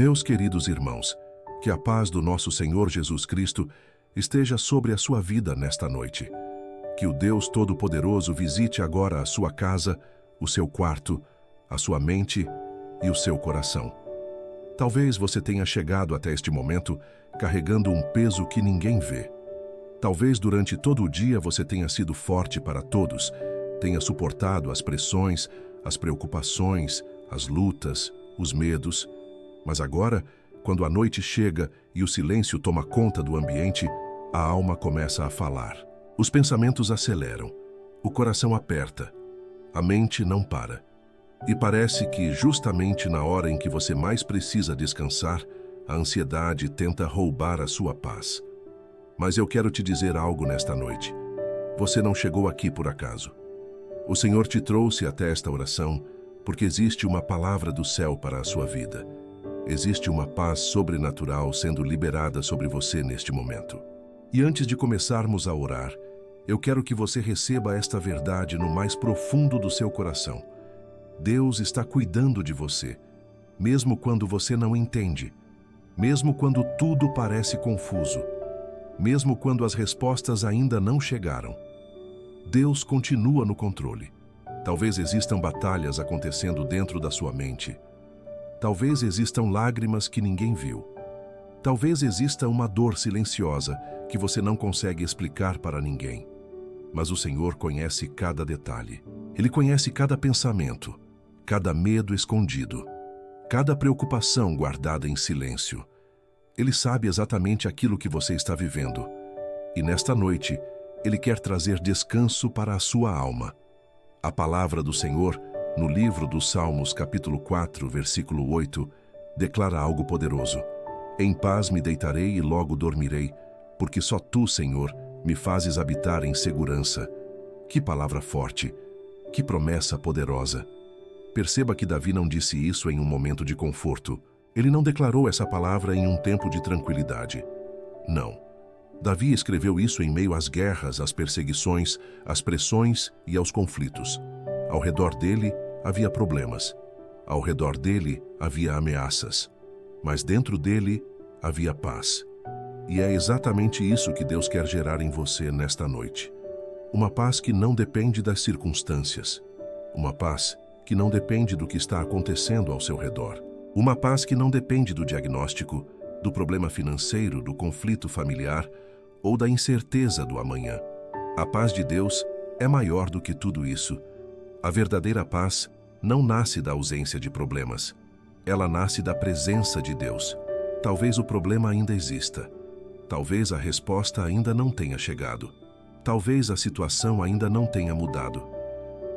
Meus queridos irmãos, que a paz do nosso Senhor Jesus Cristo esteja sobre a sua vida nesta noite. Que o Deus Todo-Poderoso visite agora a sua casa, o seu quarto, a sua mente e o seu coração. Talvez você tenha chegado até este momento carregando um peso que ninguém vê. Talvez durante todo o dia você tenha sido forte para todos, tenha suportado as pressões, as preocupações, as lutas, os medos. Mas agora, quando a noite chega e o silêncio toma conta do ambiente, a alma começa a falar. Os pensamentos aceleram, o coração aperta, a mente não para. E parece que, justamente na hora em que você mais precisa descansar, a ansiedade tenta roubar a sua paz. Mas eu quero te dizer algo nesta noite. Você não chegou aqui por acaso. O Senhor te trouxe até esta oração porque existe uma palavra do céu para a sua vida. Existe uma paz sobrenatural sendo liberada sobre você neste momento. E antes de começarmos a orar, eu quero que você receba esta verdade no mais profundo do seu coração. Deus está cuidando de você, mesmo quando você não entende, mesmo quando tudo parece confuso, mesmo quando as respostas ainda não chegaram. Deus continua no controle. Talvez existam batalhas acontecendo dentro da sua mente. Talvez existam lágrimas que ninguém viu. Talvez exista uma dor silenciosa que você não consegue explicar para ninguém. Mas o Senhor conhece cada detalhe. Ele conhece cada pensamento, cada medo escondido, cada preocupação guardada em silêncio. Ele sabe exatamente aquilo que você está vivendo. E nesta noite, Ele quer trazer descanso para a sua alma. A palavra do Senhor, no livro dos Salmos, capítulo 4, versículo 8, declara algo poderoso. Em paz me deitarei e logo dormirei, porque só Tu, Senhor, me fazes habitar em segurança. Que palavra forte, que promessa poderosa. Perceba que Davi não disse isso em um momento de conforto. Ele não declarou essa palavra em um tempo de tranquilidade. Não. Davi escreveu isso em meio às guerras, às perseguições, às pressões e aos conflitos. Ao redor dele havia problemas. Ao redor dele havia ameaças. Mas dentro dele havia paz. E é exatamente isso que Deus quer gerar em você nesta noite. Uma paz que não depende das circunstâncias. Uma paz que não depende do que está acontecendo ao seu redor. Uma paz que não depende do diagnóstico, do problema financeiro, do conflito familiar ou da incerteza do amanhã. A paz de Deus é maior do que tudo isso. A verdadeira paz não nasce da ausência de problemas. Ela nasce da presença de Deus. Talvez o problema ainda exista. Talvez a resposta ainda não tenha chegado. Talvez a situação ainda não tenha mudado.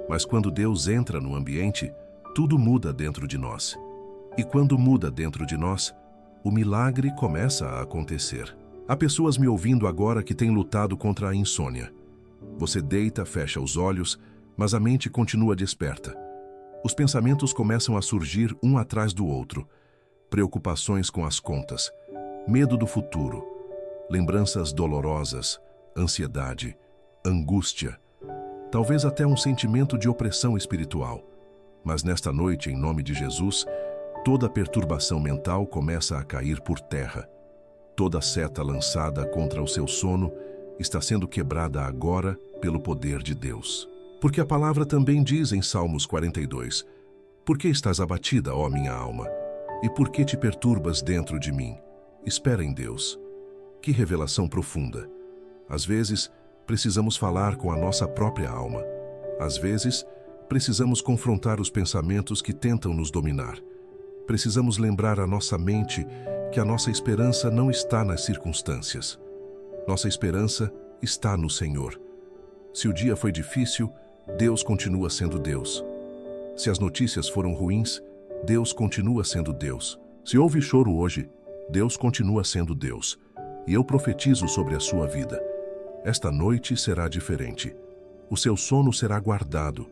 Mas quando Deus entra no ambiente, tudo muda dentro de nós. E quando muda dentro de nós, o milagre começa a acontecer. Há pessoas me ouvindo agora que têm lutado contra a insônia. Você deita, fecha os olhos, mas a mente continua desperta. Os pensamentos começam a surgir um atrás do outro. Preocupações com as contas, medo do futuro, lembranças dolorosas, ansiedade, angústia, talvez até um sentimento de opressão espiritual. Mas nesta noite, em nome de Jesus, toda perturbação mental começa a cair por terra. Toda seta lançada contra o seu sono está sendo quebrada agora pelo poder de Deus. Porque a palavra também diz em Salmos 42, Por que estás abatida, ó minha alma? E por que te perturbas dentro de mim? Espera em Deus. Que revelação profunda. Às vezes, precisamos falar com a nossa própria alma. Às vezes, precisamos confrontar os pensamentos que tentam nos dominar. Precisamos lembrar à nossa mente que a nossa esperança não está nas circunstâncias. Nossa esperança está no Senhor. Se o dia foi difícil, Deus continua sendo Deus. Se as notícias foram ruins, Deus continua sendo Deus. Se houve choro hoje, Deus continua sendo Deus. E eu profetizo sobre a sua vida. Esta noite será diferente. O seu sono será guardado.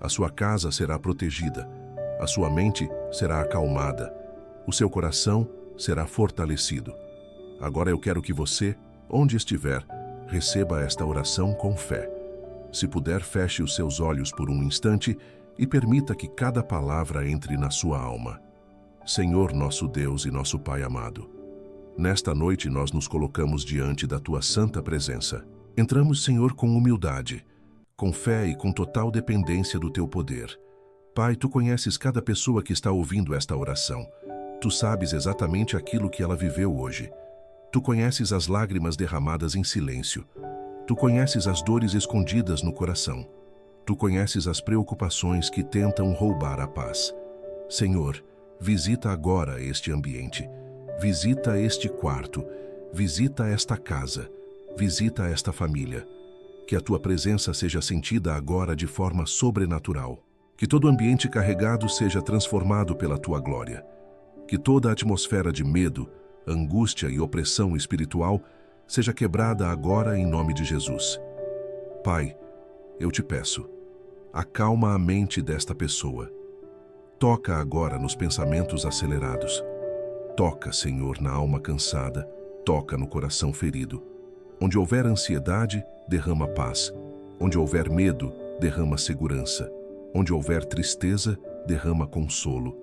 A sua casa será protegida. A sua mente será acalmada. O seu coração será fortalecido. Agora eu quero que você, onde estiver, receba esta oração com fé. Se puder, feche os seus olhos por um instante e permita que cada palavra entre na sua alma. Senhor nosso Deus e nosso Pai amado, nesta noite nós nos colocamos diante da Tua santa presença. Entramos, Senhor, com humildade, com fé e com total dependência do Teu poder. Pai, Tu conheces cada pessoa que está ouvindo esta oração. Tu sabes exatamente aquilo que ela viveu hoje. Tu conheces as lágrimas derramadas em silêncio. Tu conheces as dores escondidas no coração. Tu conheces as preocupações que tentam roubar a paz. Senhor, visita agora este ambiente. Visita este quarto. Visita esta casa. Visita esta família. Que a Tua presença seja sentida agora de forma sobrenatural. Que todo ambiente carregado seja transformado pela Tua glória. Que toda a atmosfera de medo, angústia e opressão espiritual seja quebrada agora em nome de Jesus. Pai, eu te peço, acalma a mente desta pessoa. Toca agora nos pensamentos acelerados. Toca, Senhor, na alma cansada. Toca no coração ferido. Onde houver ansiedade, derrama paz. Onde houver medo, derrama segurança. Onde houver tristeza, derrama consolo.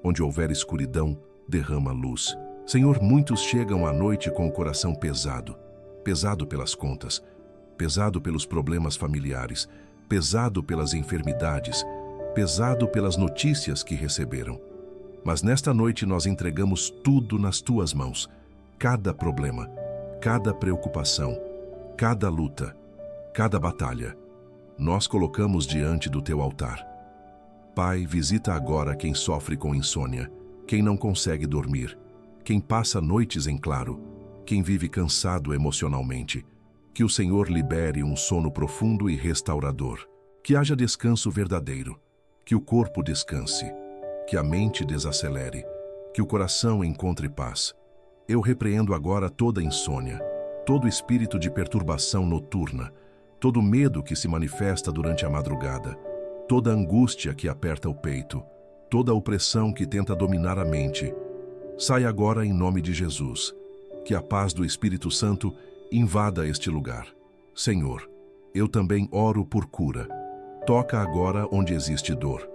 Onde houver escuridão, derrama luz. Senhor, muitos chegam à noite com o coração pesado. Pesado pelas contas, pesado pelos problemas familiares, pesado pelas enfermidades, pesado pelas notícias que receberam. Mas nesta noite nós entregamos tudo nas Tuas mãos. Cada problema, cada preocupação, cada luta, cada batalha, nós colocamos diante do Teu altar. Pai, visita agora quem sofre com insônia, quem não consegue dormir, quem passa noites em claro, quem vive cansado emocionalmente. Que o Senhor libere um sono profundo e restaurador. Que haja descanso verdadeiro. Que o corpo descanse. Que a mente desacelere. Que o coração encontre paz. Eu repreendo agora toda insônia, todo espírito de perturbação noturna, todo medo que se manifesta durante a madrugada, toda angústia que aperta o peito, toda opressão que tenta dominar a mente. Sai agora em nome de Jesus. Que a paz do Espírito Santo invada este lugar. Senhor, eu também oro por cura. Toca agora onde existe dor.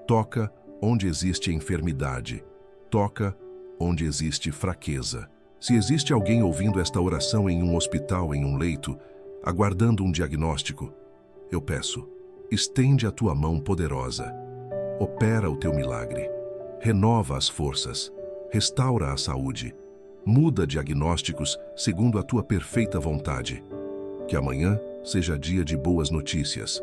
Toca onde existe enfermidade. Toca onde existe fraqueza. Se existe alguém ouvindo esta oração em um hospital, em um leito, aguardando um diagnóstico, eu peço, estende a Tua mão poderosa. Opera o Teu milagre. Renova as forças. Restaura a saúde. Muda diagnósticos segundo a Tua perfeita vontade. Que amanhã seja dia de boas notícias.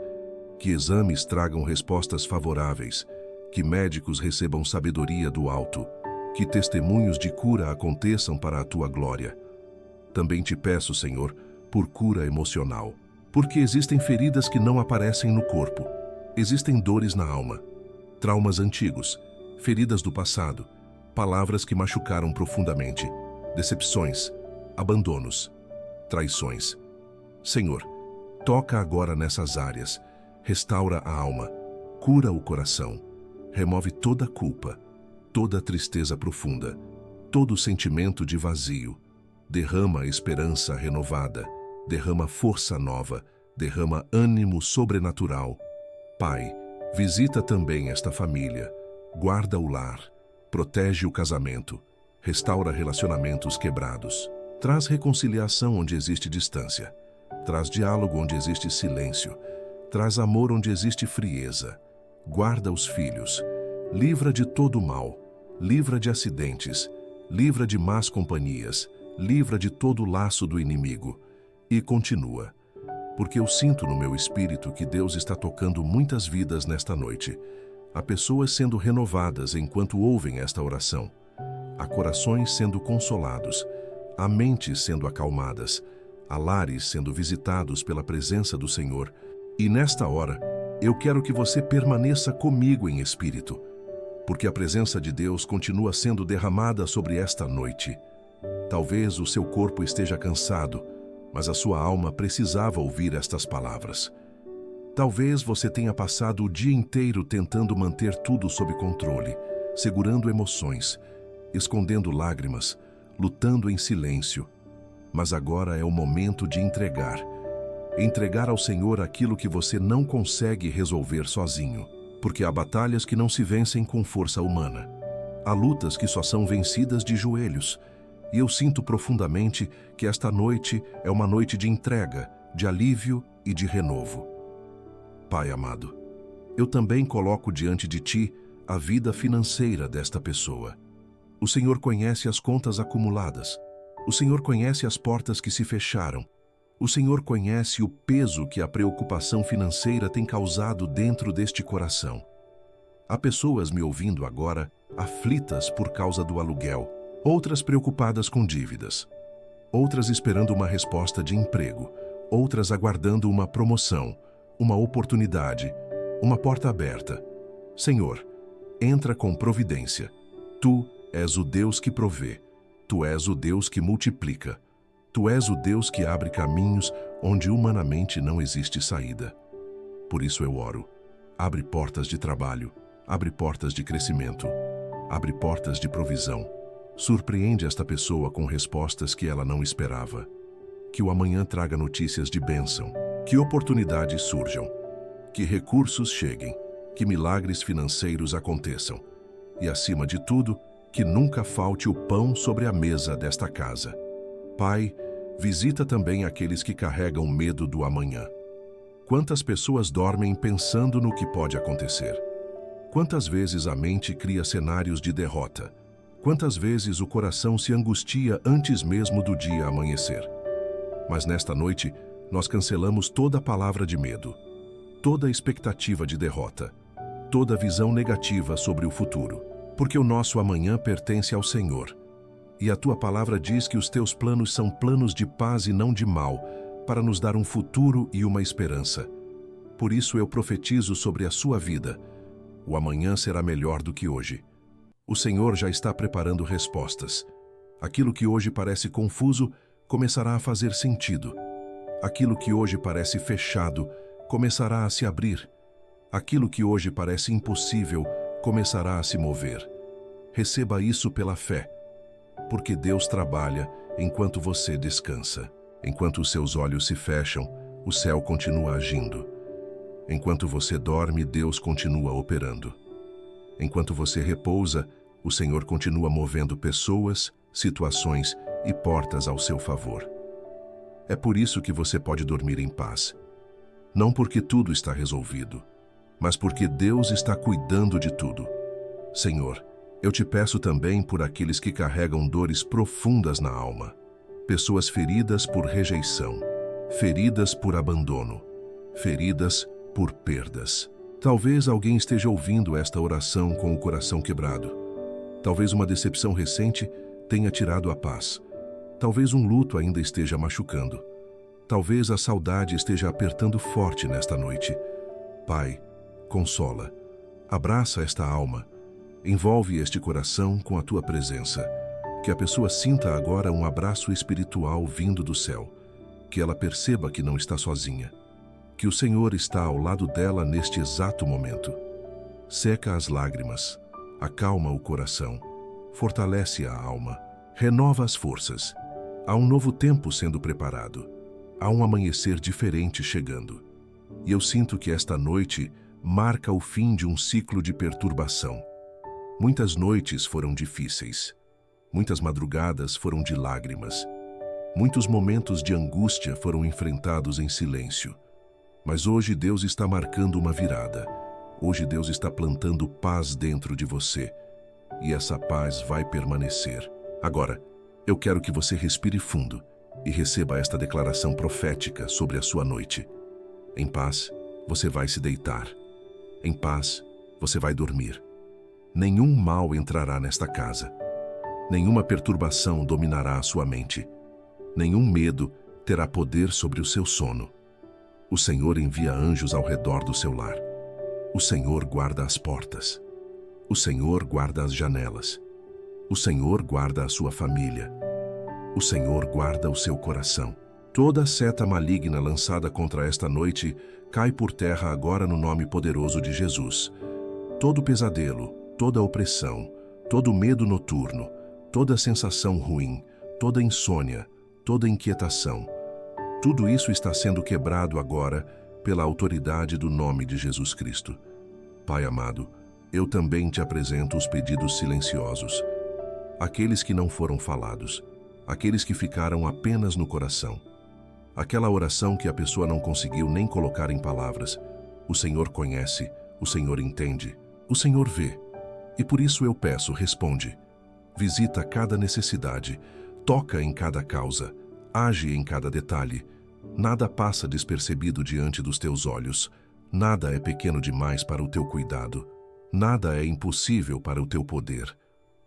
Que exames tragam respostas favoráveis. Que médicos recebam sabedoria do alto. Que testemunhos de cura aconteçam para a Tua glória. Também te peço, Senhor, por cura emocional. Porque existem feridas que não aparecem no corpo. Existem dores na alma. Traumas antigos. Feridas do passado. Palavras que machucaram profundamente. Decepções, abandonos, traições. Senhor, toca agora nessas áreas, restaura a alma, cura o coração, remove toda culpa, toda tristeza profunda, todo sentimento de vazio, derrama esperança renovada, derrama força nova, derrama ânimo sobrenatural. Pai, visita também esta família, guarda o lar, protege o casamento, restaura relacionamentos quebrados. Traz reconciliação onde existe distância. Traz diálogo onde existe silêncio. Traz amor onde existe frieza. Guarda os filhos. Livra de todo mal. Livra de acidentes. Livra de más companhias. Livra de todo laço do inimigo. E continua. Porque eu sinto no meu espírito que Deus está tocando muitas vidas nesta noite. Há pessoas sendo renovadas enquanto ouvem esta oração. Há corações sendo consolados, há mentes sendo acalmadas, há lares sendo visitados pela presença do Senhor. E nesta hora, eu quero que você permaneça comigo em espírito, porque a presença de Deus continua sendo derramada sobre esta noite. Talvez o seu corpo esteja cansado, mas a sua alma precisava ouvir estas palavras. Talvez você tenha passado o dia inteiro tentando manter tudo sob controle, segurando emoções, escondendo lágrimas, lutando em silêncio. Mas agora é o momento de entregar. Entregar ao Senhor aquilo que você não consegue resolver sozinho. Porque há batalhas que não se vencem com força humana. Há lutas que só são vencidas de joelhos. E eu sinto profundamente que esta noite é uma noite de entrega, de alívio e de renovo. Pai amado, eu também coloco diante de Ti a vida financeira desta pessoa. O Senhor conhece as contas acumuladas. O Senhor conhece as portas que se fecharam. O Senhor conhece o peso que a preocupação financeira tem causado dentro deste coração. Há pessoas me ouvindo agora aflitas por causa do aluguel, outras preocupadas com dívidas, outras esperando uma resposta de emprego, outras aguardando uma promoção, uma oportunidade, uma porta aberta. Senhor, entra com providência. Tu és o Deus que provê. Tu és o Deus que multiplica. Tu és o Deus que abre caminhos onde humanamente não existe saída. Por isso eu oro. Abre portas de trabalho, abre portas de crescimento, abre portas de provisão. Surpreende esta pessoa com respostas que ela não esperava. Que o amanhã traga notícias de bênção, que oportunidades surjam, que recursos cheguem, que milagres financeiros aconteçam. E, acima de tudo, que nunca falte o pão sobre a mesa desta casa. Pai, visita também aqueles que carregam medo do amanhã. Quantas pessoas dormem pensando no que pode acontecer? Quantas vezes a mente cria cenários de derrota? Quantas vezes o coração se angustia antes mesmo do dia amanhecer? Mas nesta noite, nós cancelamos toda palavra de medo, toda expectativa de derrota, toda visão negativa sobre o futuro, porque o nosso amanhã pertence ao Senhor. E a Tua palavra diz que os Teus planos são planos de paz e não de mal, para nos dar um futuro e uma esperança. Por isso eu profetizo sobre a sua vida. O amanhã será melhor do que hoje. O Senhor já está preparando respostas. Aquilo que hoje parece confuso começará a fazer sentido. Aquilo que hoje parece fechado começará a se abrir. Aquilo que hoje parece impossível começará a se mover. Receba isso pela fé, porque Deus trabalha enquanto você descansa. Enquanto os seus olhos se fecham, o céu continua agindo. Enquanto você dorme, Deus continua operando. Enquanto você repousa, o Senhor continua movendo pessoas, situações e portas ao seu favor. É por isso que você pode dormir em paz. Não porque tudo está resolvido, mas porque Deus está cuidando de tudo. Senhor, eu te peço também por aqueles que carregam dores profundas na alma. Pessoas feridas por rejeição, feridas por abandono, feridas por perdas. Talvez alguém esteja ouvindo esta oração com o coração quebrado. Talvez uma decepção recente tenha tirado a paz. Talvez um luto ainda esteja machucando. Talvez a saudade esteja apertando forte nesta noite. Pai, consola, abraça esta alma, envolve este coração com a Tua presença. Que a pessoa sinta agora um abraço espiritual vindo do céu. Que ela perceba que não está sozinha. Que o Senhor está ao lado dela neste exato momento. Seca as lágrimas, acalma o coração, fortalece a alma, renova as forças. Há um novo tempo sendo preparado. Há um amanhecer diferente chegando. E eu sinto que esta noite marca o fim de um ciclo de perturbação. Muitas noites foram difíceis. Muitas madrugadas foram de lágrimas. Muitos momentos de angústia foram enfrentados em silêncio. Mas hoje Deus está marcando uma virada. Hoje Deus está plantando paz dentro de você. E essa paz vai permanecer. Agora, eu quero que você respire fundo e receba esta declaração profética sobre a sua noite. Em paz, você vai se deitar. Em paz, você vai dormir. Nenhum mal entrará nesta casa. Nenhuma perturbação dominará a sua mente. Nenhum medo terá poder sobre o seu sono. O Senhor envia anjos ao redor do seu lar. O Senhor guarda as portas. O Senhor guarda as janelas. O Senhor guarda a sua família. O Senhor guarda o seu coração. Toda seta maligna lançada contra esta noite cai por terra agora no nome poderoso de Jesus. Todo pesadelo, toda opressão, todo medo noturno, toda sensação ruim, toda insônia, toda inquietação, tudo isso está sendo quebrado agora pela autoridade do nome de Jesus Cristo. Pai amado, Eu também te apresento os pedidos silenciosos, aqueles que não foram falados, aqueles que ficaram apenas no coração. Aquela oração que a pessoa não conseguiu nem colocar em palavras. O Senhor conhece, o Senhor entende, o Senhor vê. E por isso eu peço, responde. Visita cada necessidade, toca em cada causa, age em cada detalhe. Nada passa despercebido diante dos teus olhos. Nada é pequeno demais para o teu cuidado. Nada é impossível para o teu poder.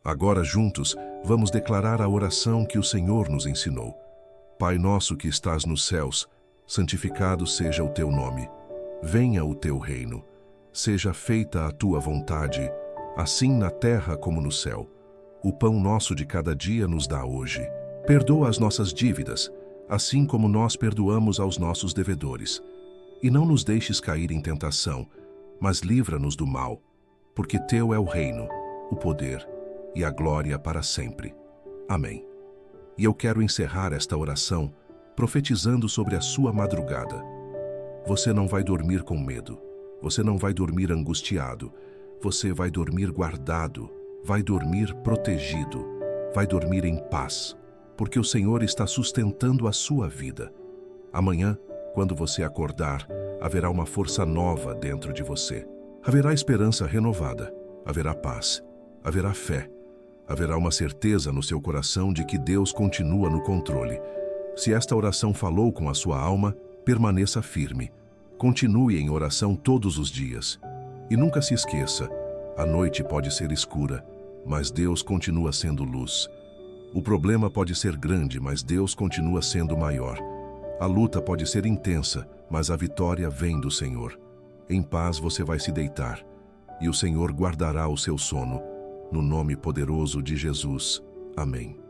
Agora, juntos, vamos declarar a oração que o Senhor nos ensinou. Pai nosso que estás nos céus, santificado seja o teu nome. Venha o teu reino. Seja feita a tua vontade, assim na terra como no céu. O pão nosso de cada dia nos dá hoje. Perdoa as nossas dívidas, assim como nós perdoamos aos nossos devedores. E não nos deixes cair em tentação, mas livra-nos do mal, porque teu é o reino, o poder e a glória para sempre. Amém. E eu quero encerrar esta oração profetizando sobre a sua madrugada. Você não vai dormir com medo, você não vai dormir angustiado, você vai dormir guardado, vai dormir protegido, vai dormir em paz, porque o Senhor está sustentando a sua vida. Amanhã, quando você acordar, haverá uma força nova dentro de você. Haverá esperança renovada, haverá paz, haverá fé, haverá uma certeza no seu coração de que Deus continua no controle. Se esta oração falou com a sua alma, permaneça firme. Continue em oração todos os dias. E nunca se esqueça, a noite pode ser escura, mas Deus continua sendo luz. O problema pode ser grande, mas Deus continua sendo maior. A luta pode ser intensa, mas a vitória vem do Senhor. Em paz você vai se deitar, e o Senhor guardará o seu sono. No nome poderoso de Jesus. Amém.